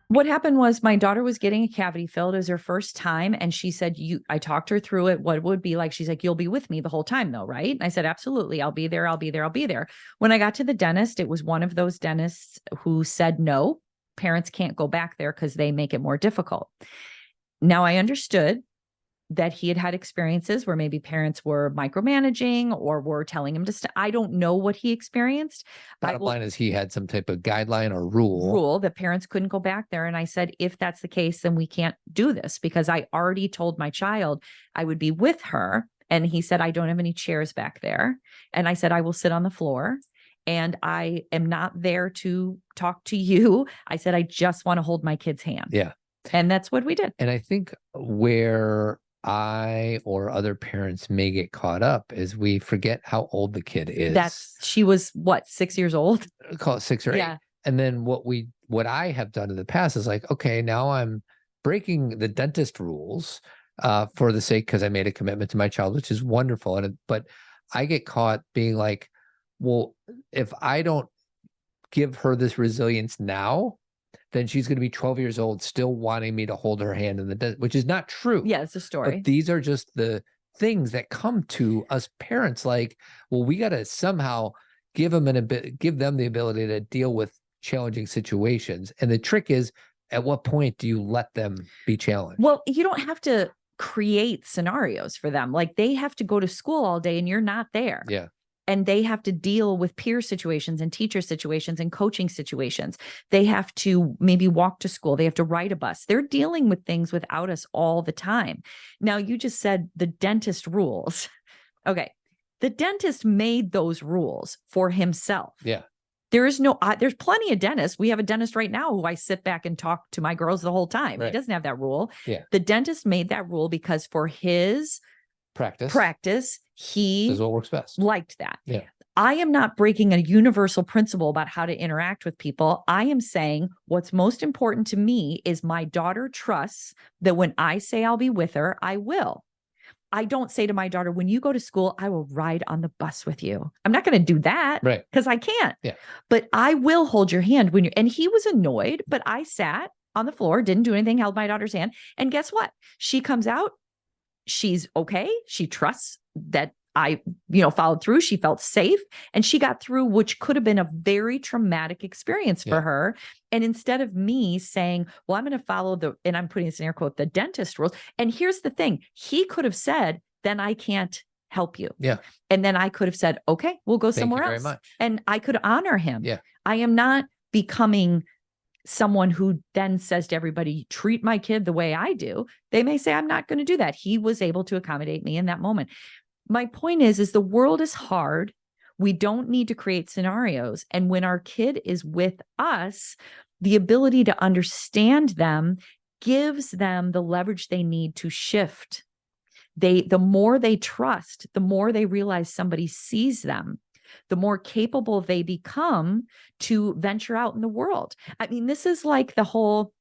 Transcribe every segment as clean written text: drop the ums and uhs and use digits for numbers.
What happened was my daughter was getting a cavity filled. It was her first time. And she said, I talked her through it, what it would be like. She's like, you'll be with me the whole time though, right? And I said, absolutely. I'll be there. I'll be there. I'll be there. When I got to the dentist, it was one of those dentists who said, no, parents can't go back there because they make it more difficult. Now I understood that he had had experiences where maybe parents were micromanaging or were telling him to I don't know what he experienced. Bottom line is he had some type of guideline or rule that parents couldn't go back there. And I said, if that's the case, then we can't do this, because I already told my child I would be with her. And he said, I don't have any chairs back there. And I said, I will sit on the floor. And I am not there to talk to you. I said, I just want to hold my kid's hand. Yeah. And that's what we did. And I think where I or other parents may get caught up is we forget how old the kid is. She was what, 6 years old? Call it 6 or 8. And then what I have done in the past is like, okay, now I'm breaking the dentist rules for the sake, because I made a commitment to my child, which is wonderful. But I get caught being like, well, if I don't give her this resilience now, then she's going to be 12 years old, still wanting me to hold her hand in the desert, which is not true. Yeah, it's a story. But these are just the things that come to us parents. Like, well, we got to somehow give them the ability to deal with challenging situations. And the trick is, at what point do you let them be challenged? Well, you don't have to create scenarios for them. Like, they have to go to school all day and you're not there. Yeah. And they have to deal with peer situations and teacher situations and coaching situations. They have to maybe walk to school. They have to ride a bus. They're dealing with things without us all the time. Now, you just said the dentist rules. Okay. The dentist made those rules for himself. Yeah. There's plenty of dentists. We have a dentist right now who I sit back and talk to my girls the whole time. Right. He doesn't have that rule. Yeah. The dentist made that rule because for his practice, he this is what works best. Liked that. Yeah. I am not breaking a universal principle about how to interact with people. I am saying what's most important to me is my daughter trusts that when I say I'll be with her, I will. I don't say to my daughter, when you go to school, I will ride on the bus with you. I'm not going to do that. Right. Because I can't. Yeah. But I will hold your hand when and he was annoyed, but I sat on the floor, didn't do anything, held my daughter's hand. And guess what? She comes out. She's okay. She trusts that I, followed through. She felt safe and she got through, which could have been a very traumatic experience for her. And instead of me saying, well, I'm going to follow and I'm putting this in air quote, the dentist rules. And here's the thing, he could have said, then I can't help you. Yeah. And then I could have said, okay, we'll go somewhere else. Very much. And I could honor him. Yeah. I am not becoming someone who then says to everybody, treat my kid the way I do. They may say, I'm not going to do that. He was able to accommodate me in that moment. My point is the world is hard. We don't need to create scenarios. And when our kid is with us, the ability to understand them gives them the leverage they need to shift. The more they trust, the more they realize somebody sees them, the more capable they become to venture out in the world. I mean, this is like the whole,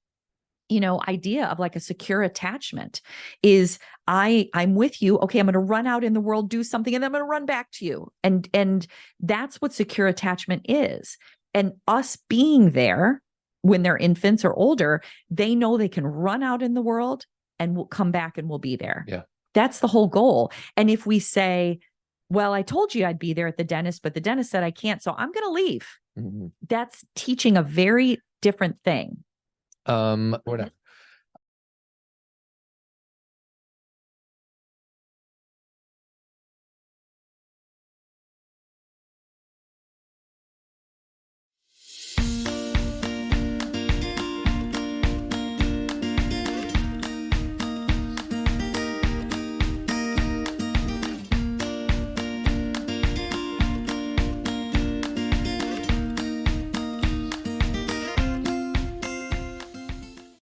idea of like a secure attachment is I'm with you. Okay. I'm going to run out in the world, do something, and then I'm going to run back to you. And that's what secure attachment is. And us being there when they're infants or older, they know they can run out in the world and we'll come back and we'll be there. Yeah. That's the whole goal. And if we say, well, I told you I'd be there at the dentist, but the dentist said I can't, so I'm going to leave. Mm-hmm. That's teaching a very different thing. We're